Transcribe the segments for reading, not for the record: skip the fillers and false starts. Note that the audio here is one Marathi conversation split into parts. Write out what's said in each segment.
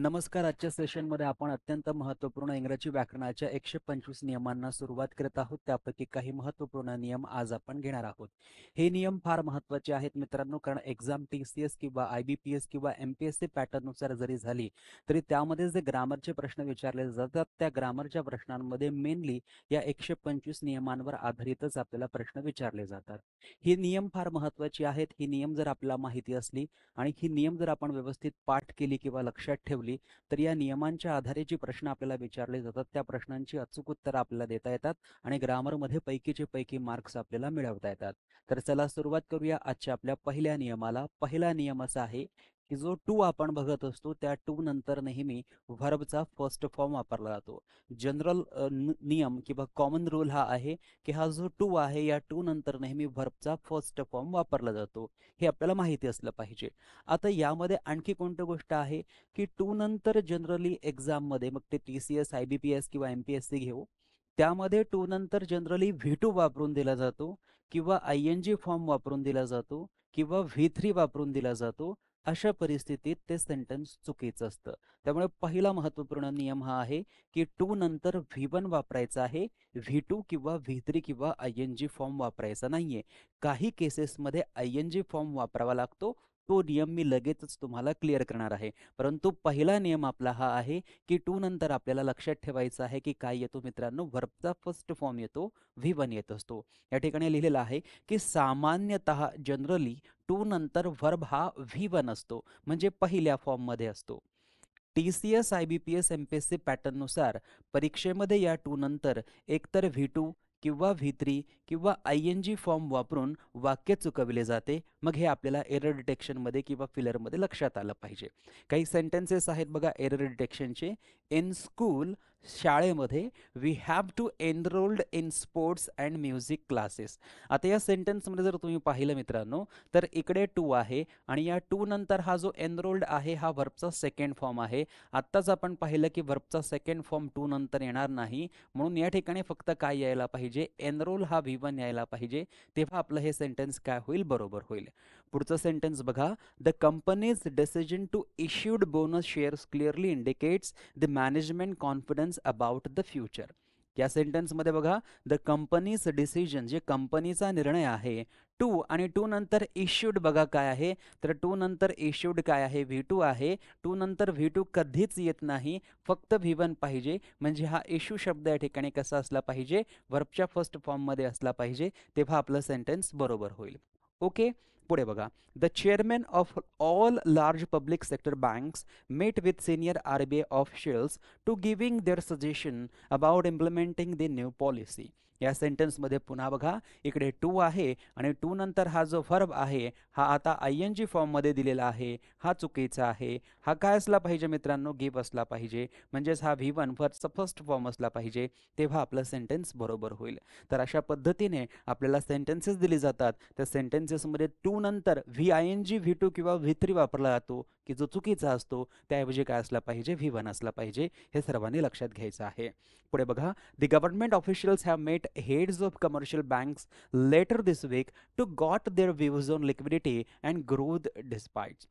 नमस्कार. आजच्या सेशनमध्ये आपण अत्यंत महत्त्वपूर्ण इंग्रजी व्याकरणाच्या 125 नियमांना सुरुवात करत आहोत. त्यापैकी काही महत्त्वपूर्ण नियम आज आपण घेणार आहोत. हे नियम फार महत्त्वाचे आहेत मित्रांनो, कारण एक्झाम TCS किंवा IBPS किंवा MPSC पॅटर्ननुसार जरी झाली तरी त्यामध्ये जे ग्रामरचे प्रश्न विचारले जातात त्या ग्रामरच्या प्रश्नांमध्ये मेनली या 125 नियमांवर आधारितच आपल्याला प्रश्न विचारले जातात. ही नियम फार महत्त्वाची आहेत. ही नियम जर आपल्याला माहिती असली आणि ही नियम जर आपण व्यवस्थित पाठ केली किंवा लक्षात ठेवली तर या नियमांच्या आधारे जे प्रश्न आपल्याला विचारले जातात त्या प्रश्नांची अचूक उत्तरं आपल्याला देता येतात आणि ग्रामरमध्ये पैकीचे पैकी मार्क्स आपल्याला मिळवता येतात. तर चला सुरुवात करूया आजच्या आपल्या पहिल्या नियमाला. पहिला नियम असा आहे की जो टू आपण बघत असतो त्या टू नंतर नेहमी व्हर्बचा फर्स्ट फॉर्म वापरला जातो. जनरल नियम किंवा कॉमन रूल हा आहे की हा जो टू आहे या टू नंतर नेहमी व्हर्बचा फर्स्ट फॉर्म वापरला जातो. हे आपल्याला माहिती असलं पाहिजे. आता यामध्ये आणखी कोणती गोष्ट आहे की टू नंतर जनरली एक्झाममध्ये मग ते TCS IBPS किंवा MPSC घेऊ त्यामध्ये टू नंतर जनरली V2 वापरून दिला जातो किंवा ING फॉर्म वापरून दिला जातो किंवा V3 वापरून दिला जातो. अशा परिस्थितीत ते सेंटेन्स चुकीचं असतं. त्यामुळे पहिला महत्त्वपूर्ण नियम हा आहे की टू नंतर V1 वापरायचा आहे. V2 किंवा V3 किंवा ING फॉर्म वापरायचा नाहीये. काही केसेसमध्ये ING फॉर्म वापरावा लागतो. तो नियम मी लगेचच तुम्हाला क्लिअर करणार आहे. परंतु पहिला नियम आपला हा आहे की टू नंतर आपल्याला लक्षात ठेवायचं आहे की काय येतो मित्रांनो, व्हर्बचा फर्स्ट फॉर्म येतो, V1 येत असतो. या ठिकाणी लिहिलेलं आहे की सामान्यतः जनरली टू नंतर व्हर्ब हा V1 असतो, म्हणजे पहिल्या फॉर्ममध्ये असतो. TCS IBPS MPSC पॅटर्ननुसार परीक्षेमध्ये या टू नंतर एकतर V2 किंवा V3 किंवा ING फॉर्म वापरून वाक्य चुकविले जाते. मग हे आपल्याला एरर डिटेक्शनमध्ये किंवा फिलरमध्ये लक्षात आलं पाहिजे. काही सेंटेन्सेस आहेत बघा एरर डिटेक्शनचे. इन स्कूल, शाळेमध्ये, we have to enrolled in sports and music classes. आता या सेंटेन्समध्ये जर तुम्ही पाहिलं मित्रांनो तर इकडे टू आहे आणि या टू नंतर हा जो एनरोल्ड आहे हा व्हर्बचा सेकंड फॉर्म आहे. आत्ताच आपण पाहिलं की व्हर्बचा सेकंड फॉर्म टू नंतर येणार नाही, म्हणून या ठिकाणी फक्त काय यायला पाहिजे, एनरोल हा V1 यायला पाहिजे. तेव्हा आपलं हे सेंटेन्स काय होईल, बरोबर होईल. पुढचं सेंटेन्स बघा. The company's decision to issued bonus shares clearly indicates the management confidence about the future. या सेंटेन्समध्ये बघा, द कंपनीज डिसिजन जे कंपनीचा निर्णय आहे, टू आणि टू नंतर इश्यूड बघा काय आहे, तर टू नंतर इश्यूड काय आहे, V2 आहे. टू नंतर V2 कधीच येत नाही, फक्त V1 पाहिजे. म्हणजे हा इश्यू शब्द या ठिकाणी कसा असला पाहिजे, वर्बच्या फर्स्ट फॉर्ममध्ये असला पाहिजे. तेव्हा आपलं सेंटेन्स बरोबर होईल. ओके. पुढे बघा. The chairman of all large public sector banks met with senior RBI officials to giving their suggestion about implementing the new policy. या सेंटेन्समध्ये पुन्हा बघा, इकडे टू आहे आणि टू नंतर हा जो व्हर्ब आहे हा आता ING फॉर्ममध्ये दिलेला आहे. हा चुकीचा आहे. हा काय असला पाहिजे मित्रांनो, गिव्ह असला पाहिजे. म्हणजेच हा V1 व्हर्बचा फर्स्ट फॉर्म असला पाहिजे. तेव्हा आपलं सेंटेन्स बरोबर होईल. तर अशा पद्धतीने आपल्याला सेंटेन्सेस दिली जातात. त्या सेंटेन्सेसमध्ये टू नंतर VING V2 किंवा V3 वापरला जातो की जो चुकीचा असतो. त्याऐवजी काय असला पाहिजे, V1 असला पाहिजे. हे सर्वांनी लक्षात घ्यायचं आहे. पुढे बघा. The government officials have met heads of commercial banks later this week to got their views on liquidity and growth despite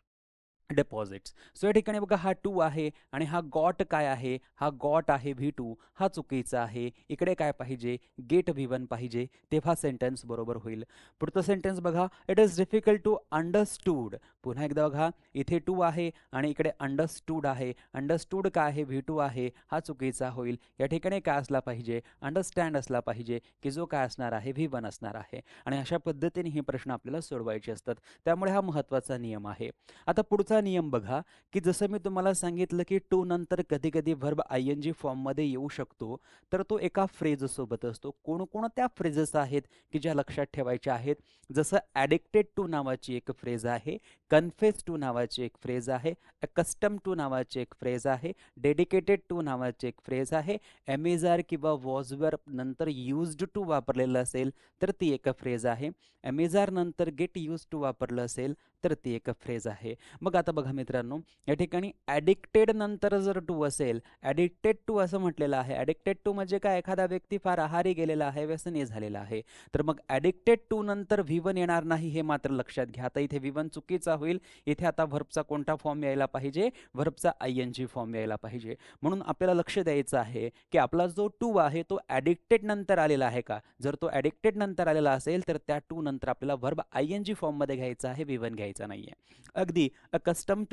deposits. So या ठिकाणी बघा हा टू आहे आणि हा गॉट काय आहे, हा गॉट आहे V2. हा चुकीचा आहे. इकडे काय पाहिजे, गेट V1 पाहिजे. तेव्हा सेंटेन्स बरोबर होईल. पुढचं सेंटेन्स बघा. It is difficult to understood. पुन्हा एकदा बघा, इथे टू आहे आणि इकडे अंडरस्टूड आहे. अंडरस्टूड काय आहे, V2 आहे. हा चुकीचा होईल. या ठिकाणी काय असला पाहिजे, अंडरस्टँड असला पाहिजे की जो काय असणार आहे, V1 असणार आहे. आणि अशा पद्धतीने हे प्रश्न आपल्याला सोडवायचे असतात. त्यामुळे हा महत्त्वाचा नियम आहे. आता पुढचा नियम बघा की जसं मी तुम्हाला सांगितलं की टू नंतर कधी कधी व्हर्ब ING फॉर्ममध्ये येऊ शकतो, तर तो एका फ्रेज सोबत असतो. कोणकोणत्या फ्रेजेस आहेत की ज्या लक्षात ठेवायच्या आहेत, जसं ॲडिक्टेड टू नावाची एक फ्रेज आहे, कन्फेस टू नावाची एक फ्रेज आहे, अकस्टम टू नावाची एक फ्रेज आहे, डेडिकेटेड टू नावाची एक फ्रेज आहे. एमेजार किंवा वॉजवर नंतर युज्ड टू वापरलेलं असेल तर ती एक फ्रेज आहे. एमेजार नंतर गेट यूज टू वापरलं असेल तर ती एक फ्रेज आहे. मग आता बघा मित्रांनो, या ठिकाणी ॲडिक्टेड नंतर जर टू असेल, ॲडिक्टेड टू असं म्हटलेलं आहे. ॲडिक्टेड टू म्हणजे काय, एखादा व्यक्ती फार आहारी गेलेला आहे, व्यसनी झालेला आहे. तर मग ॲडिक्टेड टू नंतर V1 येणार नाही, हे मात्र लक्षात घ्या. आता इथे V1 चुकीचा होईल. इथे आता व्हर्बचा कोणता फॉर्म यायला पाहिजे, व्हर्बचा ING फॉर्म यायला पाहिजे. म्हणून आपल्याला लक्ष द्यायचं आहे की आपला जो टू आहे तो ॲडिक्टेड नंतर आलेला आहे का. जर तो ॲडिक्टेड नंतर आलेला असेल तर त्या टू नंतर आपल्याला व्हर्ब ING फॉर्ममध्ये घ्यायचा आहे, V1 घ्यायचा नाहीये. अगदी अकस्टम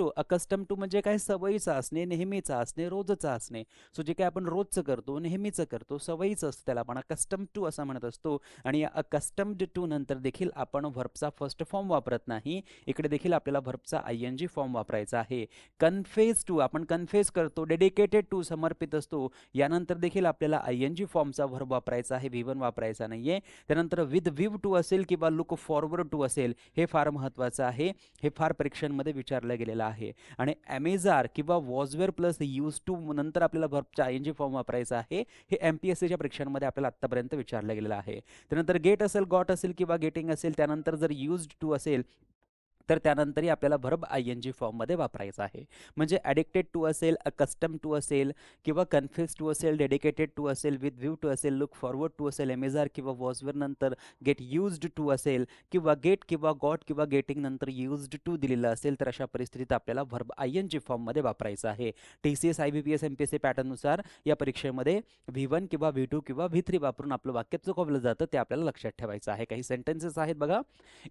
टू म्हणजे काय, सवयीचा असणे, नेहमीचा असणे, रोजचा असणे. सो जे काय आपण रोजचं करतो, नेहमीचं करतो, सवयीचं असतं, त्याला आपण अकस्टम टू असं म्हणत असतो. आणि या अकस्टम्ड टू नंतर देखील आपण व्हर्बचा फर्स्ट फॉर्म वापरत नाही, इकडे देखील आपल्याला व्हर्बचा ING फॉर्म वापरायचा आहे. कन्फेस टू, आपण कन्फेस करतो, डेडिकेटेड टू समर्पित असतो, यानंतर देखील आपल्याला ING फॉर्मचा व्हर्ब वापरायचा आहे, V1 वापरायचा नाहीये. त्यानंतर विथ व्ह्यू टू असेल किंवा लुक फॉरवर्ड टू असेल, हे फार महत्त्वाचं आहे, हे फार परीक्षांमध्ये विचारलं गेलेलं आहे. आणि ॲमेझार किंवा वॉजवेअर प्लस यूज टू नंतर आपल्याला व्हर्बचा ING फॉर्म वापरायचा आहे, हे MPSCच्या परीक्षांमध्ये आपल्याला आत्तापर्यंत विचारलं गेलेलं आहे. त्यानंतर गेट असेल, गॉट असेल किंवा गेटिंग असेल, त्यानंतर जर यूज्ड टू असेल तर त्यानंतरही आपल्याला व्हर्ब ING फॉर्ममध्ये वापरायचा आहे. म्हणजे ॲडिक्टेड टू असेल, अकस्टम टू असेल किंवा कन्फ्युज टू असेल, डेडिकेटेड टू असेल, विथ व्ह्यू टू असेल, लुक फॉरवर्ड टू असेल, एमेझार किंवा वॉजवर नंतर गेट यूज्ड टू असेल किंवा गेट किंवा गॉट किंवा गेटिंग नंतर यूज्ड टू दिलेलं असेल, तर अशा परिस्थितीत आपल्याला व्हर्ब ING फॉर्ममध्ये वापरायचा आहे. TCS, IBPS, MPSC पॅटर्ननुसार या परीक्षेमध्ये V1 किंवा V2 किंवा V3 वापरून आपलं वाक्य चुकवलं जातं, ते आपल्याला लक्षात ठेवायचं आहे. काही सेंटेन्सेस आहेत बघा.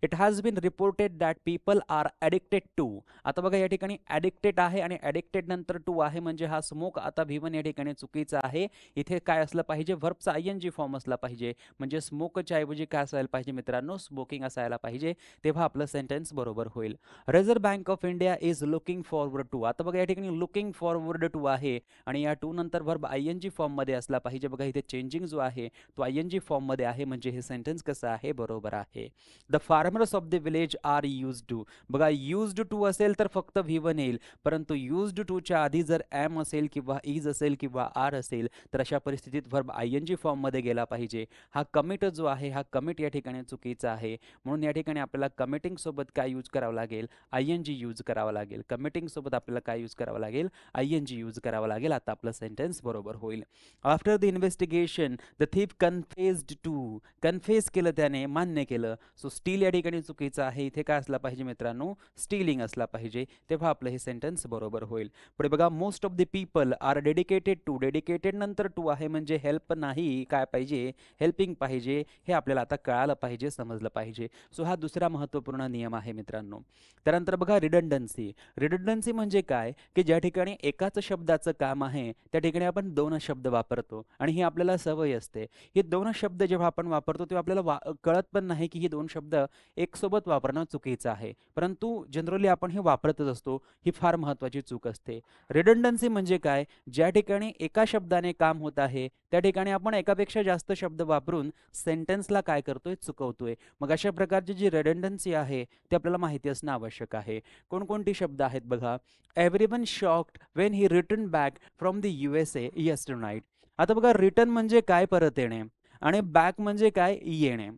It has been reported that people are addicted to. आता बघा या ठिकाणी ॲडिक्टेड आहे आणि ॲडिक्टेड नंतर टू आहे, म्हणजे हा स्मोक आता V1 या ठिकाणी चुकीचा आहे. इथे काय असलं पाहिजे, व्हर्बचा ING फॉर्म असला पाहिजे. म्हणजे स्मोकच्या ऐवजी काय असायला पाहिजे मित्रांनो, स्मोकिंग असायला पाहिजे, तेव्हा आपलं सेंटेन्स बरोबर होईल. Reserve bank of India is looking forward to. आता बघा या ठिकाणी लुकिंग फॉरवर्ड टू आहे आणि या टू नंतर व्हर्ब ING फॉर्ममध्ये असला पाहिजे. बघा इथे चेंजिंग जो आहे तो ING फॉर्ममध्ये आहे, म्हणजे हे सेंटेन्स कसं आहे, बरोबर आहे. The farmers of the village are use to. बघा यूज्ड टू असेल तर फक्त V1 येईल, परंतु यूज्ड टूच्या आधी जर एम असेल किंवा इज असेल किंवा आर असेल तर अशा परिस्थितीत व्हर्ब ING फॉर्ममध्ये गेला पाहिजे. हा कमिट जो आहे, हा कमिट या ठिकाणी चुकीचा आहे, म्हणून या ठिकाणी आपल्याला कमिटिंग सोबत काय यूज करावं लागेल, ING यूज करावं लागेल. कमिटिंग सोबत आपल्याला काय यूज करावं लागेल, ING यूज करावं लागेल. आता आपलं सेंटेन्स बरोबर होईल. After the investigation the thief confessed to. Confess केलं, त्याने मान्य केलं. सो स्टील या ठिकाणी चुकीचं आहे, इथे काय असला पाहिजे मित्रांनो, स्टीलिंग असला पाहिजे, तेव्हा आपलं हे सेंटेन्स बरोबर होईल. पुढे बघा, most of the people are dedicated to. Dedicated नंतर टू आहे म्हणजे हेल्प नाही, काय पाहिजे, हेल्पिंग पाहिजे. हे आपल्याला आता कळालं पाहिजे, समजलं पाहिजे. सो हा दुसरा महत्त्वपूर्ण नियम आहे मित्रांनो. त्यानंतर बघा रिडंडन्सी. रिडंडन्सी म्हणजे काय, की ज्या ठिकाणी एकाच शब्दाचं काम आहे त्या ठिकाणी आपण दोन शब्द वापरतो आणि ही आपल्याला सवय असते. हे दोन शब्द जेव्हा आपण वापरतो तेव्हा आपल्याला कळत पण नाही की हे दोन शब्द एक सोबत वापरणं चुकीचं आहे, परंतु जनरली आपण हे वापरतच असतो. ही फार महत्त्वाची चूक असते. रिडंडन्सी म्हणजे काय, ज्या ठिकाणी एका शब्दाने काम होत आहे त्या ठिकाणी आपण एकापेक्षा जास्त शब्द वापरून सेंटेन्सला काय करतोय, चुकवतोय. मग अशा प्रकारची जी रिडंडन्सी आहे ती आपल्याला माहिती असणं आवश्यक आहे. कोणकोणती शब्द आहेत बघा. Everyone shocked when he return back from the USA यस्टरनाईट. आता बघा, रिटर्न म्हणजे काय, परत येणे, आणि बॅक म्हणजे काय, येणे,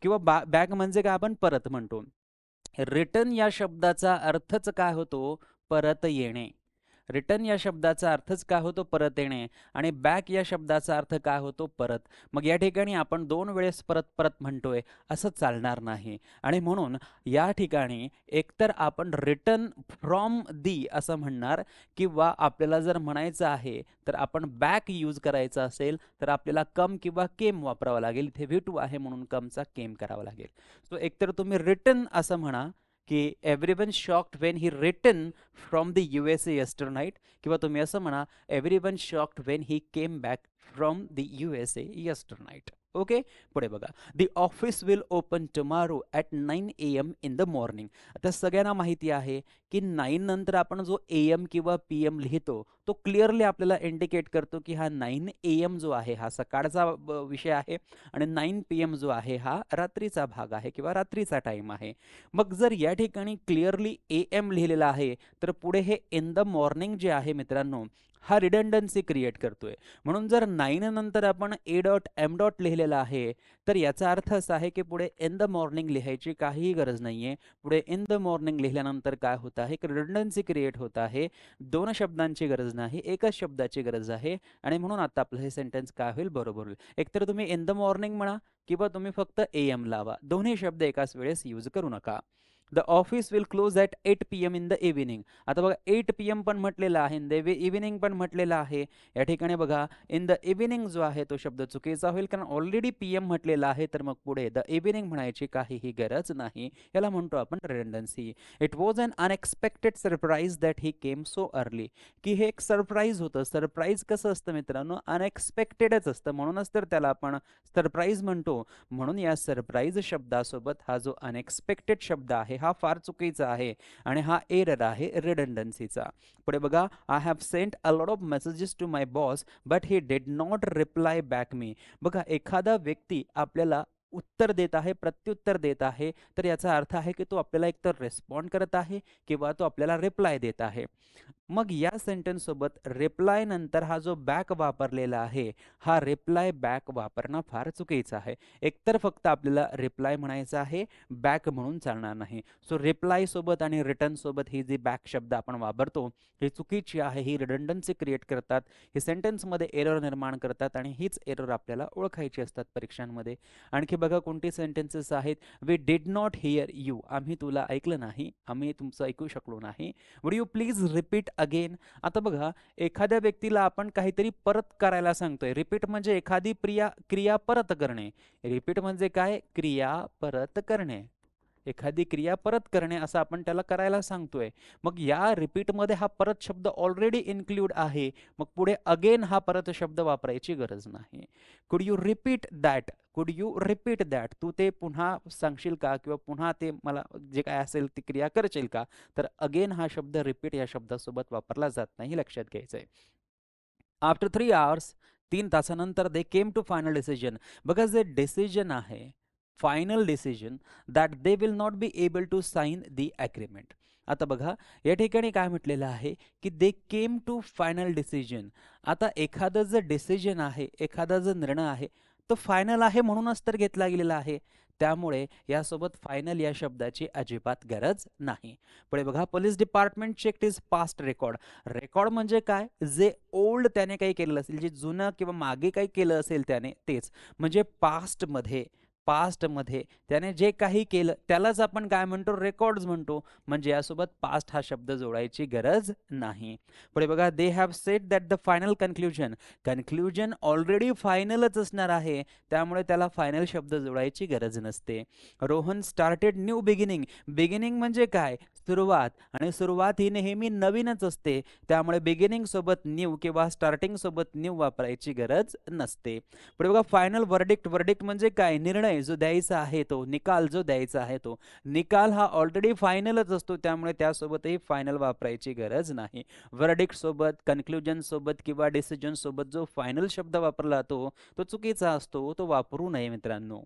किंवा बॅक म्हणजे काय, आपण परत म्हणतो. रिटर्न या शब्दाचा अर्थच काय होतो, परत येणे. रिटर्न या शब्दाचा अर्थच काय होतो, परत येणे, आणि बॅक या शब्दाचा अर्थ काय होतो, परत. मग या ठिकाणी आपण दोन वेळेस परत परत म्हणतोय, असं चालणार नाही. आणि म्हणून या ठिकाणी एकतर आपण रिटर्न फ्रॉम दी असं म्हणणार, किंवा आपल्याला जर म्हणायचं आहे तर आपण बॅक यूज करायचं असेल तर आपल्याला कम किंवा केम वापरावं लागेल. इथे V2 आहे म्हणून कमचा केम करावा लागेल. सो एकतर तुम्ही रिटर्न असं म्हणा की everyone shocked when he return from the USA yesternight, किंवा तुम्ही असं म्हणा everyone shocked when he came back from the USA yesternight. Okay. पुढे बघा, the office will open tomorrow at 9 AM in the morning. आता सगळ्यांना माहिती आहे की 9 नंतर आपण जो AM किंवा PM लिहितो तो क्लिअरली आपल्याला इंडिकेट करतो की हा 9 AM जो आहे हा सकाळचा विषय आहे आणि 9 PM जो आहे हा रात्रीचा भाग आहे किंवा रात्रीचा टाइम आहे. मग जर या ठिकाणी क्लिअरली AM लिहिलेला आहे तर पुढे हे इन द मॉर्निंग जे आहे मित्रांनो, हा रिडंडन्सी क्रिएट करतोय. म्हणून जर 9 नंतर आपण ए डॉट एम डॉट लिहिलेला आहे, तर याचा अर्थ असा आहे की पुढे इन द मॉर्निंग लिहायची काहीही गरज नाहीये. पुढे इन द मॉर्निंग लिहिल्यानंतर काय होत आहे, की रिडंडन्सी क्रिएट होत आहे. 2 शब्दांची गरज नाही, एकच शब्दाची गरज आहे. आणि म्हणून आता आपलं हे सेंटेन्स काय होईल, बरोबर होईल. एकतर तुम्ही इन द मॉर्निंग म्हणा किंवा तुम्ही फक्त एम लावा. दोन्ही शब्द एकाच वेळेस यूज करू नका. The office will close at 8 PM in the evening. आता बघा 8 PM पण म्हटलेलं आहे, इन द इव्हिनिंग पण म्हटलेलं आहे. या ठिकाणी बघा इन द इव्हिनिंग जो आहे तो शब्द चुकीचा होईल, कारण ऑलरेडी PM म्हटलेला आहे, तर मग पुढे द इव्हिनिंग म्हणायची काहीही गरज नाही. याला म्हणतो आपण redundancy. It was an unexpected surprise that he came so early. की हे एक सरप्राईज होतं. सरप्राईज कसं असतं मित्रांनो, अनएक्सपेक्टेडच असतं, म्हणूनच तर त्याला आपण सरप्राईज म्हणतो. म्हणून या सरप्राईज शब्दासोबत हा जो अनएक्सपेक्टेड शब्द आहे हा फार चुकीचा आहे आणि हा एरर आहे रिडंडन्सीचा. पुढे बघा, I have sent a lot of messages to my boss but he did not reply back me. बघा, एखादा व्यक्ती आपल्याला उत्तर देत आहे, प्रत्युत्तर देत आहे, तर याचा अर्थ आहे की तो आपल्याला एकतर रिस्पॉन्ड करत आहे किंवा तो आपल्याला रिप्लाय देत आहे. मग या सेंटेन्स सोबत रिप्लाय नंतर हा जो बॅक वापरलेला आहे, हा रिप्लाय बॅक वापरणं फार चुकीचं आहे. एकतर फक्त आपल्याला रिप्लाय म्हणायचा आहे, बॅक म्हणून चालणार नाही. सो रिप्लाय सोबत आणि रिटर्न सोबत ही जी बॅक शब्द आपण वापरतो ही चुकीची आहे. ही रिडंडन्सी क्रिएट करतात, ही सेंटेन्समध्ये एरर निर्माण करतात आणि हीच एरर आपल्याला ओळखायची असतात परीक्षांमध्ये. आणखी बघा कोणती सेंटेन्सेस आहेत. We did not hear you. आम्ही तुला ऐकलं नाही, आम्ही तुमचं ऐकू शकलो नाही. Would you please repeat again. आता बघा, एखाद्या व्यक्तीला आपण काहीतरी परत करायला सांगतोय. रिपीट म्हणजे एखादी क्रिया परत करणे. रिपीट म्हणजे काय, क्रिया परत करणे. एखादी क्रिया परत करणे असं आपण त्याला करायला सांगतोय. मग या रिपीटमध्ये हा परत शब्द ऑलरेडी इन्क्लूड आहे, मग पुढे अगेन हा परत शब्द वापरायची गरज नाही. कुड यू रिपीट दॅट, कुड यू रिपीट दॅट, तू ते पुन्हा सांगशील का किंवा पुन्हा ते मला जे काय असेल ती क्रिया करशील का. तर अगेन हा शब्द रिपीट या शब्दासोबत वापरला जात नाही, लक्षात घ्यायचं आहे. आफ्टर 3 आवर्स, 3 तासानंतर they came to final decision. बघा, जे डिसिजन आहे, final decision, that they will not be able to sign the agreement. आता बघा, या ठिकाणी काय म्हटलेलं आहे की they came to final decision. आता एखादं जर डिसिजन आहे, एखादा जर निर्णय आहे, तो फायनल आहे म्हणूनच तर घेतला गेलेला आहे. त्यामुळे यासोबत फायनल या शब्दाची अजिबात गरज नाही. पुढे बघा, police department check is past record. Record म्हणजे काय, जे ओल्ड त्याने काही केलेलं असेल, जे जुनं किंवा मागे काही केलं असेल त्याने, तेच म्हणजे पास्टमध्ये त्याने जे काही केलं त्यालाच आपण काय म्हणतो, रेकॉर्ड्स म्हणतो. म्हणजे यासोबत पास्ट हा शब्द जोडायची गरज नाही. पुढे बघा, they have set that the final conclusion. Conclusion already फायनलच असणार आहे, त्यामुळे त्याला फायनल शब्द जोडायची गरज नसते. Rohan started new beginning. Beginning म्हणजे काय, सुरुवात, आणि सुरुवात ही नेहमी नवीनच असते, त्यामुळे बिगिनिंग सोबत न्यू किंवा स्टार्टिंग सोबत न्यू वापरायची गरज नसते. पुढे बघा, फायनल वर्डिक्ट. वर्डिक्ट म्हणजे काय, निर्णय जो द्यायचा आहे तो, निकाल जो द्यायचा आहे तो. निकाल हा ऑलरेडी फायनलच असतो, त्यामुळे त्यासोबतही फायनल वापरायची गरज नाही. वर्डिक्ट सोबत, कन्क्ल्युजन सोबत किंवा डिसिजन सोबत जो फायनल शब्द वापरला जातो तो चुकीचा असतो, तो वापरू नये मित्रांनो.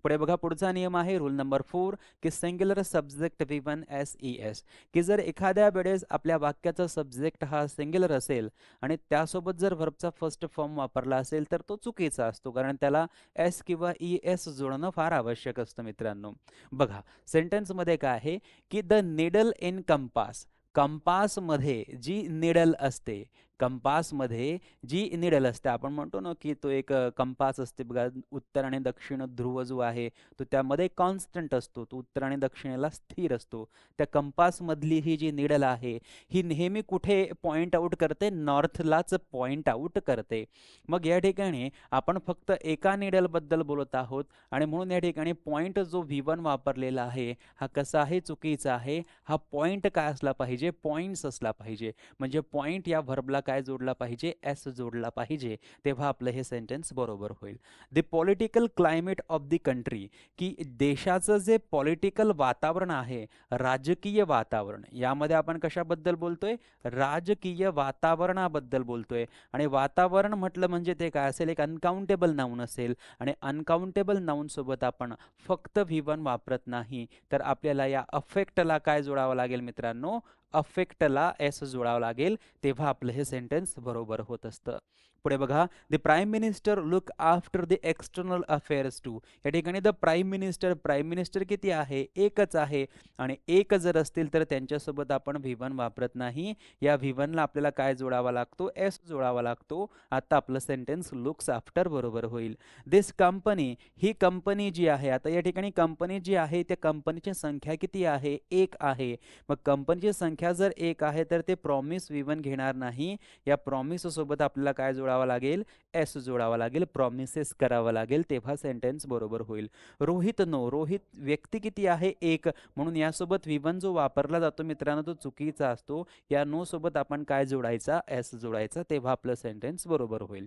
पुढे बघा, पुढचा नियम आहे रूल नंबर 4 की सिंग्युलर सब्जेक्ट V1 SES. की जर एखाद्या वेळेस आपल्या वाक्याचा सब्जेक्ट हा सिंग्युलर असेल आणि त्यासोबत जर व्हर्बचा फर्स्ट फॉर्म वापरला असेल तर तो चुकीचा असतो, कारण त्याला एस किंवा ES जोडणं फार आवश्यक असतं मित्रांनो. बघा, सेंटेन्समध्ये काय आहे की द निडल इन कंपास. कंपासमध्ये जी निडल असते, कंपासमध्ये जी निडल असते, आपण म्हणतो ना की तो एक कंपास असते बघा, उत्तर आणि दक्षिण ध्रुव जो आहे तो त्यामध्ये कॉन्स्टंट असतो, तो उत्तर आणि दक्षिणेला स्थिर असतो. त्या कंपासमधली ही जी निडल आहे ही नेहमी कुठे पॉइंट आउट करते, नॉर्थलाच पॉइंट आउट करते. मग या ठिकाणी आपण फक्त एका निडलबद्दल बोलत आहोत आणि म्हणून या ठिकाणी पॉइंट जो V1 वापरलेला आहे हा कसा आहे, चुकीचा आहे. हा पॉइंट काय असला पाहिजे, पॉइंट्स असला पाहिजे. म्हणजे पॉइंट या व्हर्बला काय जोडला पाहिजे, एस जोडला पाहिजे, तेव्हा आपलं हे सेंटेन्स बरोबर होईल. The political climate of the country. की देशाचं जे पॉलिटिकल वातावरण आहे, राजकीय वातावरण, यामध्ये आपण कशाबद्दल बोलतोय, राजकीय वातावरणाबद्दल बोलतोय. आणि वातावरण म्हटलं म्हणजे ते काय असेल, एक अनकाउंटेबल नाऊन असेल, आणि अनकाउंटेबल नाऊन सोबत आपण फक्त V1 वापरत नाही, तर आपल्याला या अफेक्टला काय जोडावं लागेल मित्रांनो, अफेक्टला एस जोडावं लागेल, तेव्हा आपलं हे सेंटेन्स बरोबर होत असतं. पुढे बघा, the prime minister look after the external affairs too. या ठिकाणी द प्राईम मिनिस्टर किती आहे? एकच आहे. आणि एक जर असतील तर त्यांच्यासोबत आपण V1 वापरत नाही. या V1 ला आपल्याला काय जोडावा लागतो? एस जोडावा लागतो. आता आपलं सेंटेन्स लुक्स आफ्टर बरोबर होईल. दिस कंपनी, ही कंपनी जी आहे, आता या ठिकाणी कंपनी जी आहे त्या कंपनीची संख्या किती आहे? एक आहे. मग कंपनीची संख्या जर एक आहे तर ते प्रॉमिस V1 घेणार नाही. या प्रॉमिस सोबत आपल्याला काय जोडावं लागेल? एस जोडावा लागेल, प्रॉमिसेस करावं लागेल, तेव्हा सेंटेन्स बरोबर होईल. रोहित नो, रोहित व्यक्ती किती आहे? एक. म्हणून यासोबत V1 जो वापरला जातो मित्रांनो तो चुकीचा असतो. या नो सोबत आपण काय जोडायचा? एस जोडायचा, तेव्हा आपलं सेंटेन्स बरोबर होईल.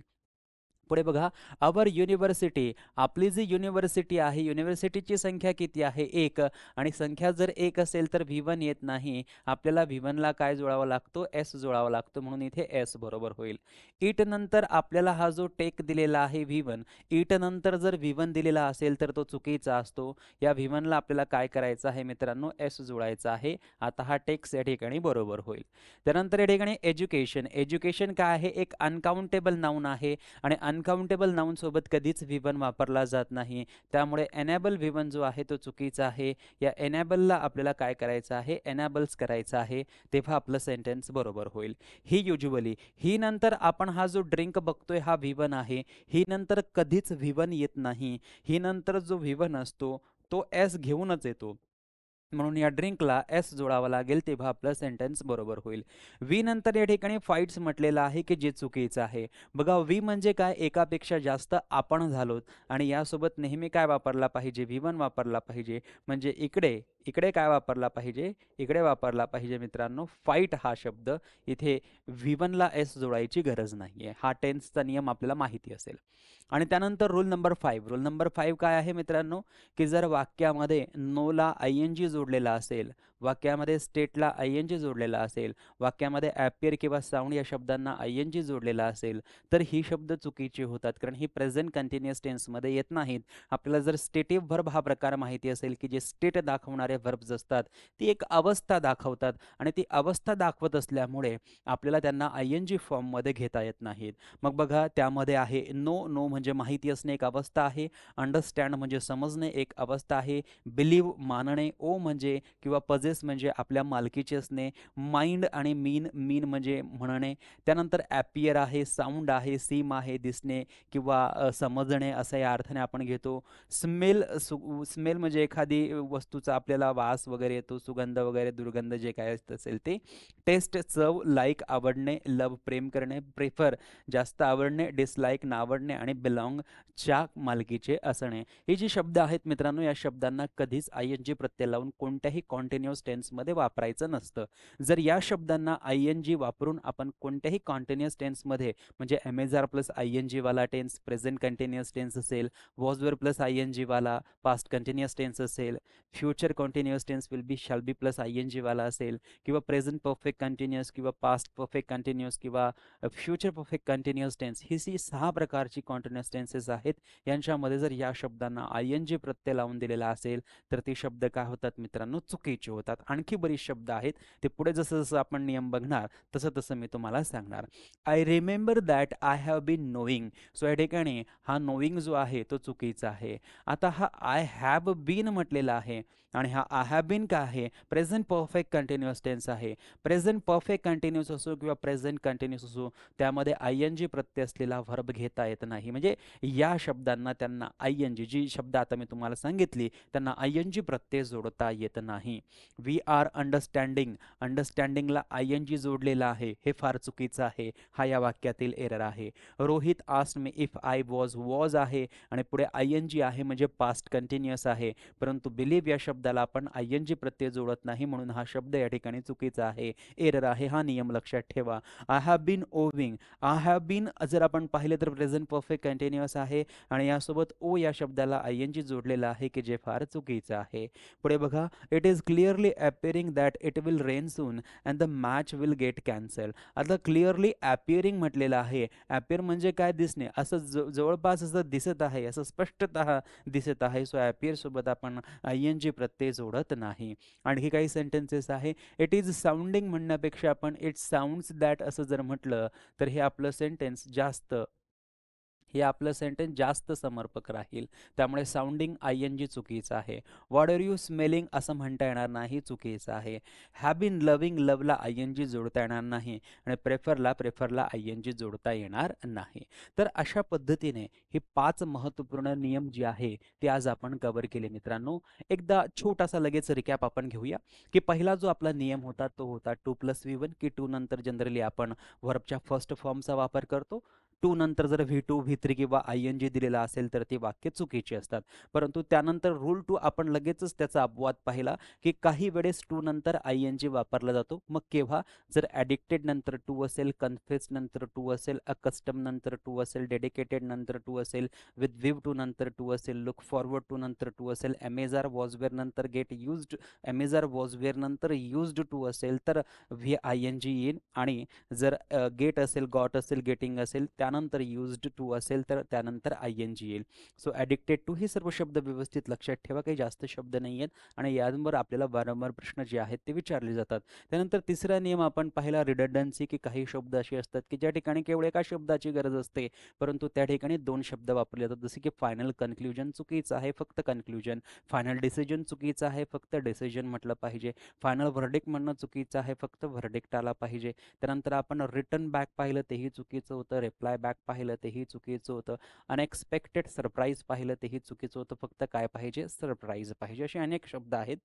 पुढे बघा, अवर युनिव्हर्सिटी, आपली जी युनिव्हर्सिटी आहे युनिव्हर्सिटीची संख्या किती आहे? एक. आणि संख्या जर एक असेल तर V1 येत नाही. आपल्याला V1 ला काय जोडावा लागतो? एस जोडावा लागतो, म्हणून इथे एस बरोबर होईल. इट नंतर आपल्याला हा जो टेक दिलेला आहे V1, इट नंतर जर V1 दिलेला असेल तर तो चुकीचा असतो. या V1 ला आपल्याला काय करायचं आहे मित्रांनो? एस जोडायचा आहे. आता हा टेक्स या ठिकाणी बरोबर होईल. त्यानंतर या ठिकाणी एज्युकेशन, एज्युकेशन काय आहे? एक अनकाउंटेबल नाउन आहे आणि अनकाउंटेबल नाउन सोबत कधीच V1 वापरला जात नाही. त्यामुळे एनेबल V1 जो आहे तो चुकीचा आहे. या एनेबलला आपल्याला काय करायचं आहे? एनेबल्स करायचं आहे, तेव्हा आपलं सेंटेन्स बरोबर होईल. ही युजुअली, ही नंतर आपण हा जो ड्रिंक बघतोय हा V1 आहे. ही नंतर कधीच V1 येत नाही. ही नंतर जो V1 असतो तो एस घेऊनच येतो, म्हणून या ड्रिंकला एस जोडावा लागेल, तेव्हा आपलं सेंटेन्स बरोबर होईल. व्ही नंतर या ठिकाणी फाईट्स म्हटलेलं आहे की जे चुकीचं आहे. बघा, व्ही म्हणजे काय? एकापेक्षा जास्त आपण झालोत आणि यासोबत नेहमी काय वापरला पाहिजे? V1 वापरला पाहिजे. म्हणजे इकडे इकडे काय वापरला पाहिजे? इकडे वापरला पाहिजे मित्रांनो फाईट हा शब्द. इथे V1 ला एस जोडायची गरज नाहीये. हा टेन्सचा नियम आपल्याला माहिती असेल. आणि त्यानंतर रूल नंबर 5, रूल नंबर 5 काय आहे मित्रांनो? की जर वाक्यामध्ये नोला ING जोडलेला असेल, वाक्यामध्ये स्टेटला ING जोडलेला असेल, वाक्यामध्ये ॲपियर किंवा साऊंड या शब्दांना ING जोडलेला असेल तर ही शब्द चुकीचे होतात, कारण ही प्रेझेंट कंटिन्युअस टेन्समध्ये येत नाहीत. आपल्याला जर स्टेटिव्ह व्हर्ब हा प्रकार माहिती असेल की जे स्टेट दाखवणारे व्हर्ब्स असतात ती एक अवस्था दाखवतात आणि ती अवस्था दाखवत असल्यामुळे आपल्याला त्यांना ING फॉर्ममध्ये घेता येत नाहीत. मग बघा, त्यामध्ये आहे नो, नो म्हणजे माहिती असणे एक अवस्था आहे. अंडरस्टँड म्हणजे समजणे एक अवस्था आहे. बिलीव्ह मानणे, ओ म्हणजे किंवा पजेस म्हणजे आपल्या मालकीचे असणे, माइंड आणि मीन, मीन म्हणजे म्हणणे. त्यानंतर ॲपियर आहे, साऊंड आहे, सीम आहे दिसणे किंवा समजणे असं या अर्थाने आपण घेतो. स्मेल, स्मेल म्हणजे एखादी वस्तूचा आपल्याला वास वगैरे येतो, सुगंध वगैरे दुर्गंध जे काय असेल ते. टेस्ट चव, लाईक आवडणे, लव प्रेम करणे, प्रेफर जास्त आवडणे, डिसलाईक नावडणे आणि बिलॉंग च्या मालकीचे असणे. हे जे शब्द आहेत मित्रांनो या शब्दांना कधीच ING प्रत्यय लावून कोणत्याही कॉन्टिन्युअस टेन्समध्ये वापरायचं नसतं. जर या शब्दांना ING वापरून आपण कोणत्याही कॉन्टिन्युअस टेन्समध्ये म्हणजे MSR प्लस ING वाला टेन्स प्रेझेंट कंटिन्युअस टेन्स असेल, वॉजवर प्लस ING वाला पास्ट कंटिन्युअस टेन्स असेल, future continuous tense will be shall be plus ING वाला असेल किंवा प्रेझेंट परफेक्ट कंटिन्युअस किंवा पास्ट परफेक्ट कंटिन्युअस किंवा फ्युचर परफेक्ट कंटिन्युअस टेन्स, ही 6 प्रकारची कॉन्टिन्युअस टेन्सेस आहेत. यांच्यामध्ये जर या शब्दांना ING प्रत्यय लावून दिलेला असेल तर ते शब्द काय होतात मित्रांनो? चुकीचे होतात. आणखी बरीच शब्द आहेत, ते पुढे जसं जसं आपण नियम बघणार तसं तसं मी तुम्हाला सांगणार. I remember that I have been knowing. So या ठिकाणी हा नोईंग जो आहे तो चुकीचा आहे. आता हा आय हॅव बीन म्हटलेला आहे आणि हा आय हॅव बीन काय आहे? प्रेझेंट परफेक्ट कंटिन्युअस टेन्स आहे. प्रेझेंट परफेक्ट कंटिन्युअस असो किंवा प्रेझेंट कंटिन्युअस असो त्यामध्ये ING प्रत्यय असलेला व्हर्ब घेता येत नाही. म्हणजे या शब्दांना त्यांना ING, जी शब्द आता मी तुम्हाला सांगितली त्यांना ING प्रत्यय जोडता येत नाही. वी आर अंडरस्टँडिंग, अंडरस्टँडिंगला ING जोडलेला आहे, हे फार चुकीचं आहे. हा या वाक्यातील एरर आहे. Rohit asked me if I was, was आहे आणि पुढे ING आहे म्हणजे पास्ट कंटिन्युअस आहे, परंतु बिलीव्ह या शब्दाला आपण ING प्रत्यय जोडत नाही, म्हणून हा शब्द या ठिकाणी चुकीचा आहे, एरर आहे. हा नियम लक्षात ठेवा. I have been owing, I have been जर आपण पाहिले तर प्रेझेंट परफेक्ट कंटिन्युअस आहे आणि यासोबत ओ या शब्दाला ING जोडलेला आहे की जे फार चुकीचं आहे. पुढे बघा, it is clearly clearly appearing that it will rain soon and the match will get cancel. आता क्लिअरली अपिअरिंग म्हटलेलं आहे. अपिअर म्हणजे काय? दिसणे. असं जवळपास असं दिसत आहे, असं स्पष्टतः दिसत आहे. सो अपिअर सोबत आपण आय एन जी प्रत्यय जोडत नाही. आणखी काही सेंटेन्सेस आहे. इट इज साऊंडिंग म्हणण्यापेक्षा आपण इट साऊंड्स दॅट असं जर म्हटलं तर हे आपलं सेंटेन्स जास्त समर्पक राहील. त्यामुळे साऊंडिंग आय एन जी चुकीचं आहे. व्हॉट आर यू स्मेलिंग असं म्हणता येणार नाही, चुकीचं आहे. हॅव बीन लव्हिंग, लवला आय एन जी जोडता येणार नाही. आणि प्रेफरला आय एन जी जोडता येणार नाही. तर अशा पद्धतीने हे 5 महत्त्वपूर्ण नियम जे आहे ते आज आपण कव्हर केले मित्रांनो. एकदा छोटासा लगेच रिकॅप आपण घेऊया की पहिला जो आपला नियम होता तो होता 2+V1 की 2 नंतर जनरली आपण व्हर्बच्या फर्स्ट फॉर्मचा वापर करतो. 2 नंतर जर V2 V3 किंवा आय एन जी दिलेला असेल तर ती वाक्य चुकीची असतात. परंतु त्यानंतर रूल 2 आपण लगेचच त्याचा अपवाद पाहिला की काही वेळेस 2 नंतर आय एन जी वापरला जातो. मग केव्हा? जर ॲडिक्टेड नंतर 2 असेल, कन्फेस नंतर 2 असेल, अकस्टम नंतर 2 असेल, डेडिकेटेड नंतर 2 असेल, विथ विव 2 नंतर 2 असेल, लुक फॉरवर्ड 2 नंतर 2 असेल, अमेझार वॉजवेअर नंतर गेट युज्ड, अमेझार वॉजवेअर नंतर युज्ड 2 असेल तर व्ही आय एन जी येईल. आणि जर गेट असेल, गॉट असेल, गेटिंग असेल, त्यानंतर युज्ड टू असेल तर त्यानंतर आय एन जी येईल. सो ॲडिक्टेड टू हे सर्व शब्द व्यवस्थित लक्षात ठेवा. काही जास्त शब्द नाही आहेत आणि यांवर आपल्याला वारंवार प्रश्न जे आहेत ते विचारले जातात. त्यानंतर तिसरा नियम आपण पाहिला रिडंडन्सी, की काही शब्द असे असतात की ज्या ठिकाणी केवळ एका शब्दाची गरज असते परंतु त्या ठिकाणी 2 शब्द वापरले जातात. जसे की फायनल कन्क्ल्युजन चुकीचं आहे, फक्त कन्क्ल्युजन. फायनल डिसिजन चुकीचं आहे, फक्त डिसिजन म्हटलं पाहिजे. फायनल व्हर्डिक्ट म्हणणं चुकीचं आहे, फक्त व्हर्डिक्ट आला पाहिजे. त्यानंतर आपण रिटर्न बॅक पाहिलं तेही चुकीचं होतं, रिप्लाय बॅक पाहिलं तेही चुकीचं होतं, अनएक्सपेक्टेड सरप्राईज पाहिलं तेही चुकीचं होतं, फक्त काय पाहिजे? सरप्राईज पाहिजे. असे अनेक शब्द आहेत.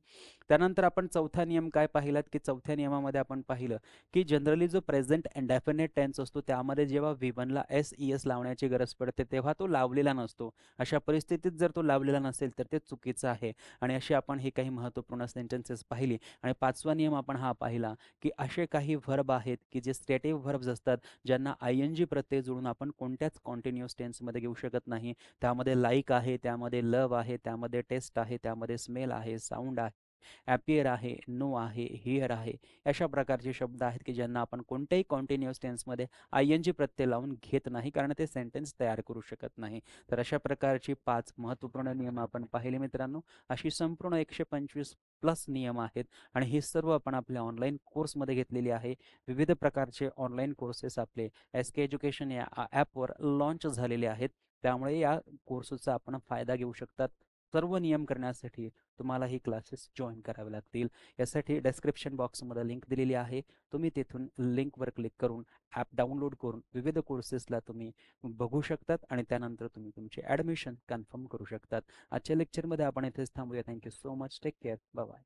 त्यानंतर आपण चौथा नियम काय पाहिलात की चौथ्या नियमामध्ये आपण पाहिलं की जनरली जो प्रेझेंट इंडेफिनिट टेन्स असतो त्यामध्ये जेव्हा V1 ला एस ई एस लावण्याची गरज पडते तेव्हा तो लावलेला नसतो. अशा परिस्थितीत जर तो लावलेला नसेल तर ते चुकीचं आहे. आणि अशी आपण ही काही महत्त्वपूर्ण सेंटेन्सेस पाहिली. आणि पाचवा नियम आपण हा पाहिला की असे काही व्हर्ब आहेत की जे स्टेटिव्ह व्हर्ब्स असतात ज्यांना आय एन जी प्रत्यय जोडून आपण कोणत्याच कॉन्टिन्युअस टेन्समध्ये घेऊ शकत नाही. त्यामध्ये लाईक आहे, त्यामध्ये लव आहे, त्यामध्ये टेस्ट आहे, त्यामध्ये स्मेल आहे, साऊंड आहे, ॲपियर आहे, नो आहे, हिअर आहे. अशा प्रकारचे शब्द आहेत की ज्यांना आपण कोणत्याही कॉन्टिन्युअस टेन्समध्ये आय एन जी प्रत्यय लावून घेत नाही कारण ते सेंटेन्स तयार करू शकत नाही. तर अशा प्रकारची 5 महत्त्वपूर्ण नियम आपण पाहिले मित्रांनो. अशी संपूर्ण 125+ नियम आहेत आणि हे सर्व आपण आपल्या ऑनलाईन कोर्समध्ये घेतलेले आहे. विविध प्रकारचे ऑनलाईन कोर्सेस आपले एस के एज्युकेशन या ॲपवर लॉन्च झालेले आहेत. त्यामुळे या कोर्सचा आपण फायदा घेऊ शकतात. सर्व नियम करण्यासाठी तुम्हाला ही क्लासेस जॉईन करावे लागतील. यासाठी डेस्क्रिप्शन बॉक्समध्ये लिंक दिलेली आहे. तुम्ही तिथून लिंकवर क्लिक करून ॲप डाउनलोड करून विविध कोर्सेसला तुम्ही बघू शकतात आणि त्यानंतर तुम्ही तुमचे ॲडमिशन कन्फर्म करू शकतात. आजच्या लेक्चरमध्ये आपण इथेच थांबूया. Thank you so much. Take care. Bye bye.